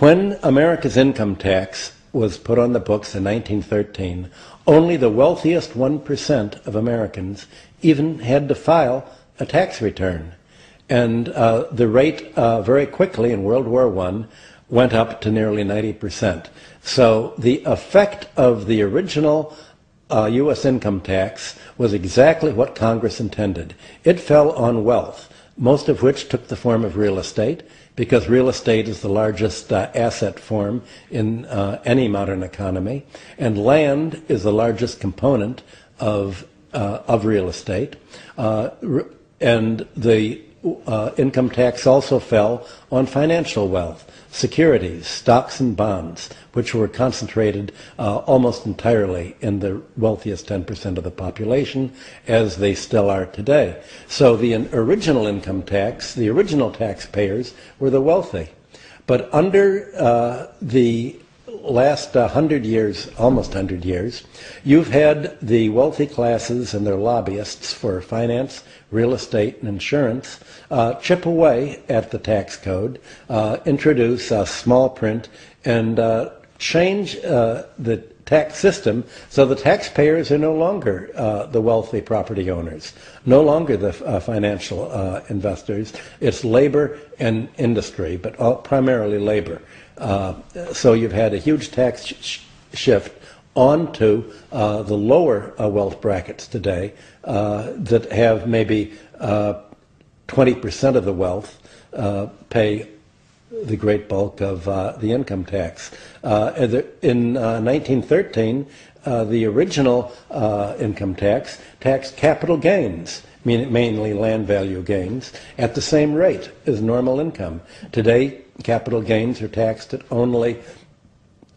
When America's income tax was put on the books in 1913, only the wealthiest 1% of Americans even had to file a tax return. And the rate very quickly in World War I went up to nearly 90%. So the effect of the original U.S. income tax was exactly what Congress intended. It fell on wealth, most of which took the form of real estate, because real estate is the largest asset form in any modern economy, and land is the largest component of real estate. And the income tax also fell on financial wealth, securities, stocks and bonds, which were concentrated almost entirely in the wealthiest 10% of the population, as they still are today. So the original income tax, the original taxpayers were the wealthy. But under the last 100 years, almost 100 years, you've had the wealthy classes and their lobbyists for finance, real estate, and insurance chip away at the tax code, introduce small print, and change the tax system so the taxpayers are no longer the wealthy property owners, no longer the financial investors. It's labor and industry, but primarily labor. So you've had a huge tax shift onto the lower wealth brackets today that have maybe 20% of the wealth pay the great bulk of the income tax. In 1913, the original income tax taxed capital gains, mainly land value gains, at the same rate as normal income. Today, capital gains are taxed at only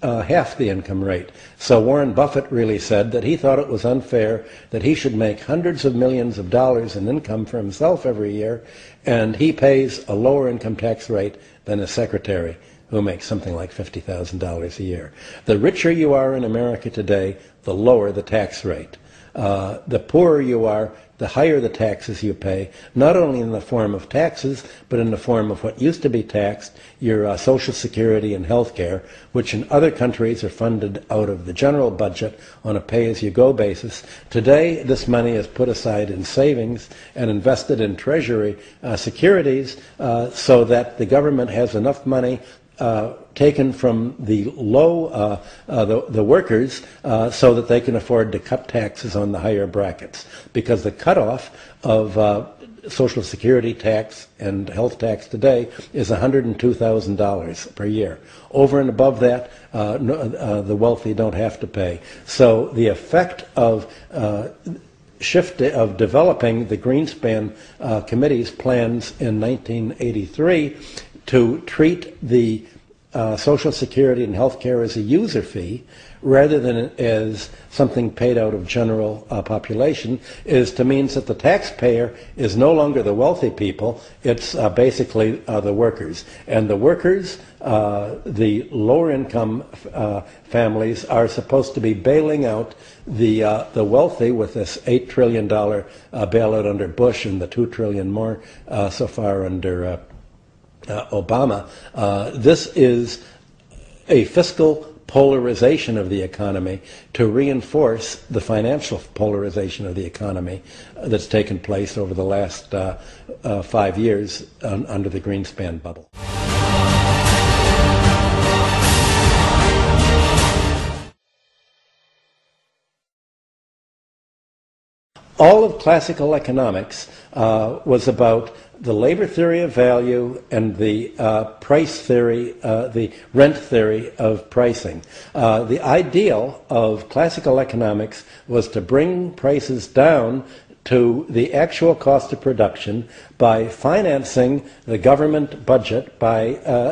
half the income rate. So Warren Buffett really said that he thought it was unfair that he should make hundreds of millions of dollars in income for himself every year, and he pays a lower income tax rate than his secretary, who makes something like $50,000 a year. The richer you are in America today, the lower the tax rate. The poorer you are, the higher the taxes you pay, not only in the form of taxes, but in the form of what used to be taxed, your Social Security and health care, which in other countries are funded out of the general budget on a pay-as-you-go basis. Today, this money is put aside in savings and invested in Treasury securities so that the government has enough money taken from the low, the workers, so that they can afford to cut taxes on the higher brackets. Because the cutoff of Social Security tax and health tax today is $102,000 per year. Over and above that, the wealthy don't have to pay. So the effect of of developing the Greenspan Committee's plans in 1983 to treat the Social Security and health care as a user fee rather than as something paid out of general population is to mean that the taxpayer is no longer the wealthy people, it's basically the workers. And the workers, the lower income families, are supposed to be bailing out the wealthy with this $8 trillion bailout under Bush and the $2 trillion more so far under Obama. This is a fiscal polarization of the economy to reinforce the financial polarization of the economy that's taken place over the last 5 years under the Greenspan bubble. All of classical economics was about the labor theory of value and the price theory, the rent theory of pricing. The ideal of classical economics was to bring prices down to the actual cost of production by financing the government budget by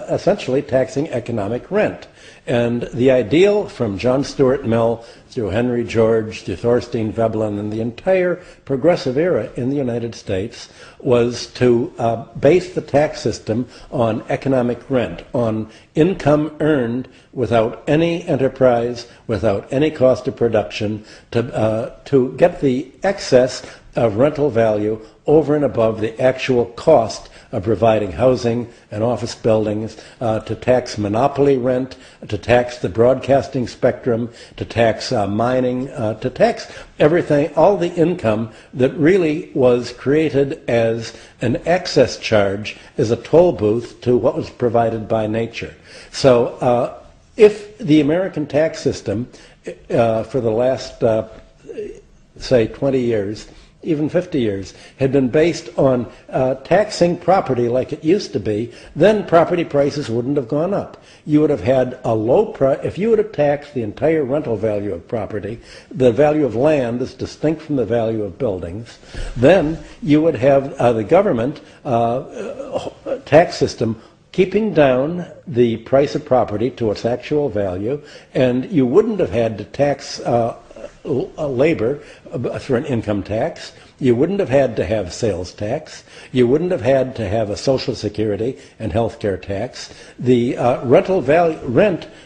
essentially taxing economic rent. And the ideal from John Stuart Mill through Henry George, through Thorstein Veblen, and the entire progressive era in the United States was to base the tax system on economic rent, on income earned without any enterprise, without any cost of production, to get the excess of rental value over and above the actual cost of providing housing and office buildings, to tax monopoly rent, to tax the broadcasting spectrum, to tax mining, to tax everything, all the income that really was created as an access charge, as a toll booth to what was provided by nature. So if the American tax system for the last, say, 20 years, even 50 years, had been based on taxing property like it used to be, then property prices wouldn't have gone up. You would have had a low price. If you would have taxed the entire rental value of property, the value of land is distinct from the value of buildings, then you would have the government tax system keeping down the price of property to its actual value, and you wouldn't have had to tax labor for an income tax. You wouldn't have had to have sales tax. You wouldn't have had to have a Social Security and health care tax. The rental value,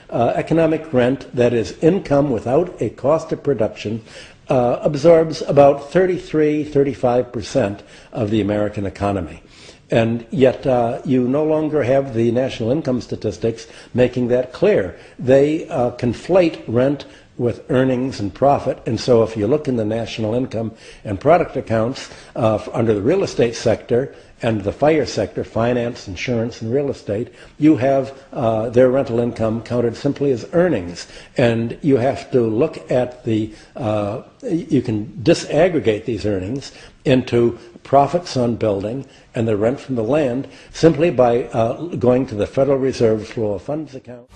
economic rent, that is income without a cost of production, absorbs about 35% of the American economy. And yet you no longer have the national income statistics making that clear. They conflate rent with earnings and profit, and so if you look in the national income and product accounts under the real estate sector and the FIRE sector, finance, insurance, and real estate, you have their rental income counted simply as earnings. And you have to look at the, you can disaggregate these earnings into profits on building and the rent from the land simply by going to the Federal Reserve's flow of funds account.